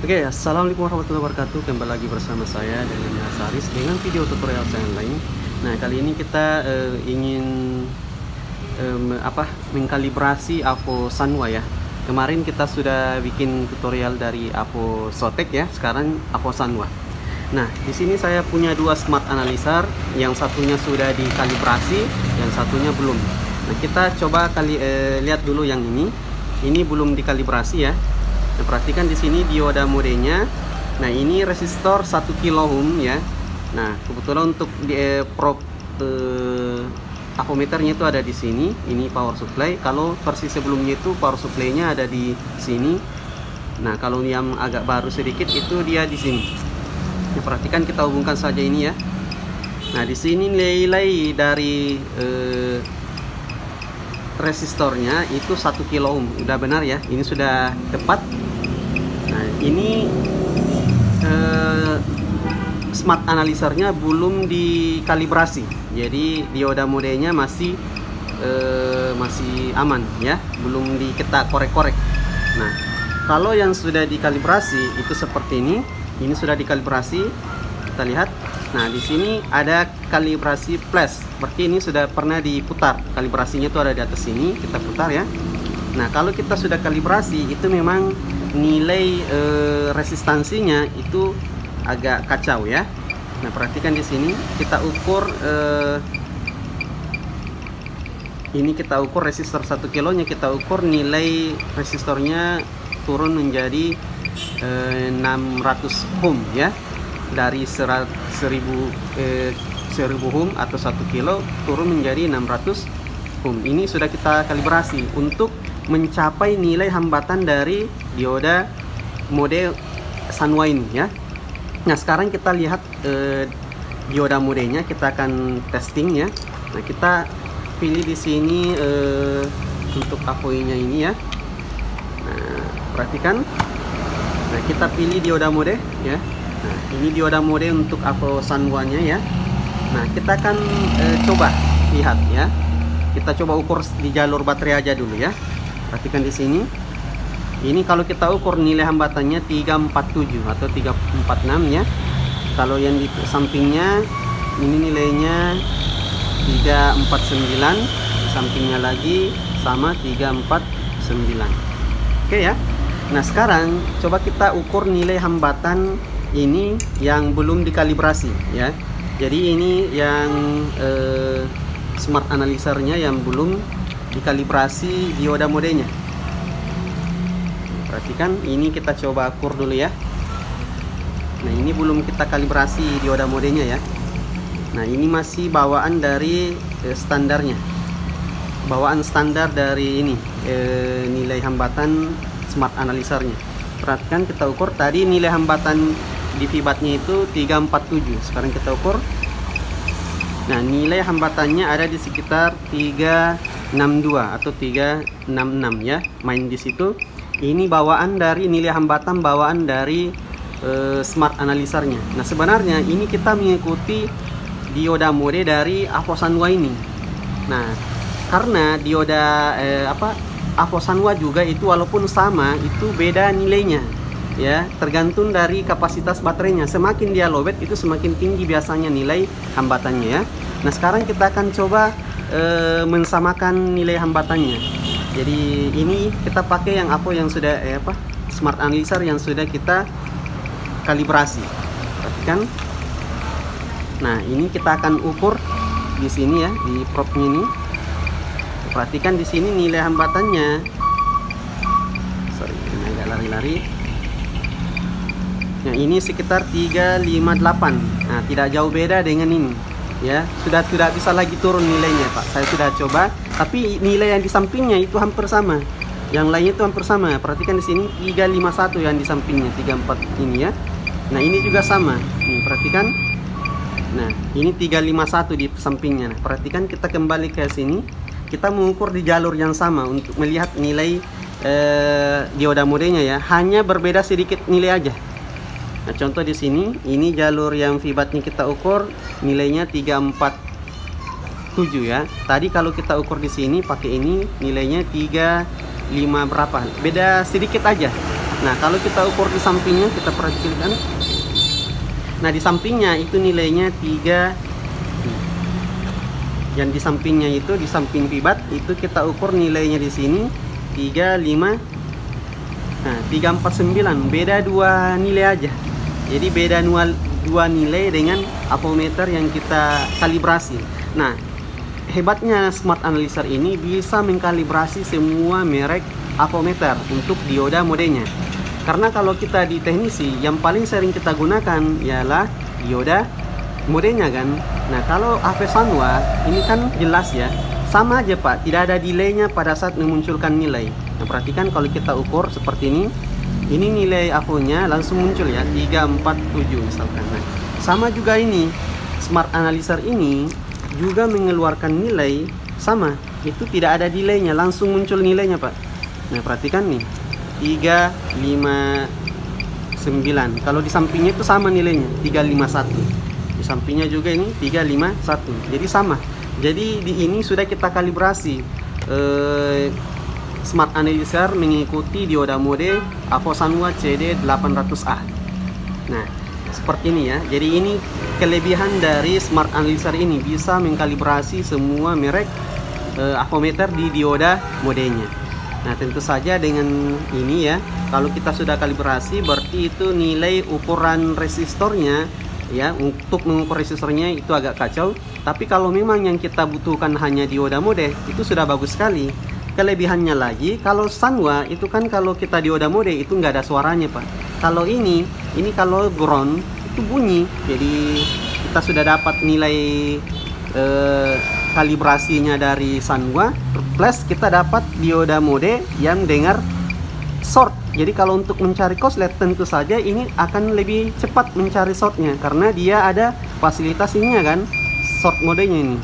Oke, assalamualaikum warahmatullahi wabarakatuh. Kembali lagi bersama saya dengan Mas Aris dengan video tutorial saya yang lain. Nah, kali ini kita ingin mengkalibrasi Avo Sanwa ya. Kemarin kita sudah bikin tutorial dari Avo Sotek ya. Sekarang Avo Sanwa. Nah, di sini saya punya dua smart analyzer. Yang satunya sudah dikalibrasi, yang satunya belum. Nah, kita coba lihat dulu yang ini. Ini belum dikalibrasi ya. Nah, perhatikan di sini dioda modenya. Nah, ini resistor 1 kilo ohm ya. Nah, kebetulan untuk probe avometernya itu ada di sini. Ini power supply. Kalau versi sebelumnya itu power supply-nya ada di sini. Nah, kalau yang agak baru sedikit itu dia di sini. Nah, perhatikan kita hubungkan saja ini ya. Nah, di sini nilai dari resistornya itu 1 kilo ohm. Udah benar ya. Ini sudah tepat. Nah, ini smart analyzernya belum dikalibrasi, jadi dioda modenya masih aman ya, belum kita korek-korek. Nah, kalau yang sudah dikalibrasi itu seperti ini sudah dikalibrasi, kita lihat. Nah, di sini ada kalibrasi plus, berarti ini sudah pernah diputar, kalibrasinya itu ada di atas sini, kita putar ya. Nah, kalau kita sudah kalibrasi itu memang nilai resistansinya itu agak kacau ya. Nah, perhatikan di sini kita ukur ini kita ukur resistor 1 kilonya, kita ukur nilai resistornya turun menjadi 600 ohm ya. Dari 1000 ohm atau 1 kilo turun menjadi 600 ohm. Ini sudah kita kalibrasi untuk mencapai nilai hambatan dari dioda mode Sanwa ini ya. Nah, sekarang kita lihat dioda modenya, kita akan testing ya. Nah, kita pilih di sini untuk AVO-nya ini ya. Nah, perhatikan. Nah, kita pilih dioda mode ya. Nah, ini dioda mode untuk AVO Sanwa-nya ya. Nah, kita akan coba lihat ya. Kita coba ukur di jalur baterai aja dulu ya. Perhatikan di sini. Ini kalau kita ukur nilai hambatannya 347 atau 346 ya. Kalau yang di sampingnya ini nilainya 349, di sampingnya lagi sama 349. Oke ya. Nah, sekarang coba kita ukur nilai hambatan ini yang belum dikalibrasi ya. Jadi ini yang smart analyzernya yang belum dikalibrasi dioda modenya. Perhatikan, ini kita coba ukur dulu ya. Nah, ini belum kita kalibrasi dioda modenya ya. Nah, ini masih bawaan dari standarnya, bawaan standar dari ini nilai hambatan smart analyzernya. Perhatikan, kita ukur tadi nilai hambatan di Fibatnya itu 347. Sekarang kita ukur. Nah, nilai hambatannya ada di sekitar 362 atau 366 ya. Main di situ. Ini bawaan dari nilai hambatan bawaan dari smart analyzernya. Nah, sebenarnya ini kita mengikuti dioda mode dari Avo Sanwa ini. Nah, karena dioda Avo Sanwa juga itu walaupun sama, itu beda nilainya ya, tergantung dari kapasitas baterainya. Semakin dia lowbat itu semakin tinggi biasanya nilai hambatannya ya. Nah, sekarang kita akan coba mensamakan nilai hambatannya. Jadi ini kita pakai yang yang sudah smart analyzer yang sudah kita kalibrasi. Perhatikan. Nah, ini kita akan ukur di sini ya, di probe-nya ini. Perhatikan di sini nilai hambatannya. Sorry, ini agak lari-lari. Nah, ini sekitar 358. Nah, tidak jauh beda dengan ini ya. Sudah tidak bisa lagi turun nilainya, Pak. Saya sudah coba, tapi nilai yang di sampingnya itu hampir sama. Yang lainnya itu hampir sama. Perhatikan di sini 351 yang di sampingnya, 34 ini ya. Nah, ini juga sama. Nih, perhatikan. Nah, ini 351 di sampingnya. Nah, perhatikan, kita kembali ke sini. Kita mengukur di jalur yang sama untuk melihat nilai dioda modenya ya. Hanya berbeda sedikit nilai aja. Nah, contoh di sini, ini jalur yang Fibatnya kita ukur nilainya 347 ya. Tadi kalau kita ukur di sini pakai ini nilainya 35 berapa? Beda sedikit aja. Nah, kalau kita ukur di sampingnya, kita perhatikan. Nah, di sampingnya itu nilainya 3. Yang di sampingnya itu, di samping pibat itu kita ukur nilainya di sini 3, 5. Nah, 349, beda 2 nilai aja. Jadi beda 2 nilai dengan avometer yang kita kalibrasi. Nah, hebatnya Smart Analyzer ini bisa mengkalibrasi semua merek avometer untuk dioda modenya. Karena kalau kita di teknisi, yang paling sering kita gunakan ialah dioda modenya kan. Nah, kalau AV Sanwa ini kan jelas ya, sama aja Pak, tidak ada delaynya pada saat memunculkan nilai. Nah, perhatikan kalau kita ukur seperti ini nilai AVO-nya langsung muncul ya, 347 misalkan. Nah, sama juga ini, Smart Analyzer ini juga mengeluarkan nilai sama, itu tidak ada delaynya, langsung muncul nilainya Pak. Nah, perhatikan nih, 359. Kalau di sampingnya itu sama nilainya, 351. Di sampingnya juga ini 351. Jadi sama. Jadi di ini sudah kita kalibrasi Smart Analyzer mengikuti dioda mode AVO Sanwa CD800A. Nah, seperti ini ya. Jadi ini kelebihan dari Smart Analyzer ini, bisa mengkalibrasi semua merek avometer di dioda modenya. Nah, tentu saja dengan ini ya, kalau kita sudah kalibrasi berarti itu nilai ukuran resistornya ya, untuk mengukur resistornya itu agak kacau. Tapi kalau memang yang kita butuhkan hanya dioda mode, itu sudah bagus sekali. Kelebihannya lagi, kalau Sanwa itu kan kalau kita dioda mode itu nggak ada suaranya Pak. Kalau ini kalau ground itu bunyi. Jadi kita sudah dapat nilai kalibrasinya dari Sanwa, plus kita dapat dioda mode yang dengar short. Jadi kalau untuk mencari korslet, tentu saja ini akan lebih cepat mencari shortnya, karena dia ada fasilitas ininya kan, short modenya ini.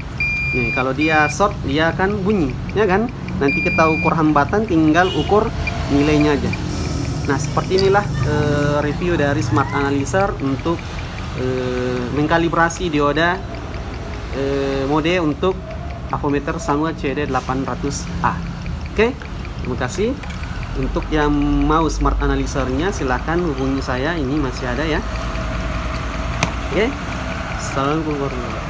Nih, kalau dia short dia akan bunyi, ya kan? Nanti kita ukur hambatan, tinggal ukur nilainya aja. Nah, seperti inilah review dari Smart Analyzer untuk mengkalibrasi dioda mode untuk avometer Sanwa CD800A. Oke, terima kasih. Untuk yang mau Smart Analyzer-nya silahkan hubungi saya, ini masih ada ya. Oke, assalamualaikum warahmatullahi wabarakatuh.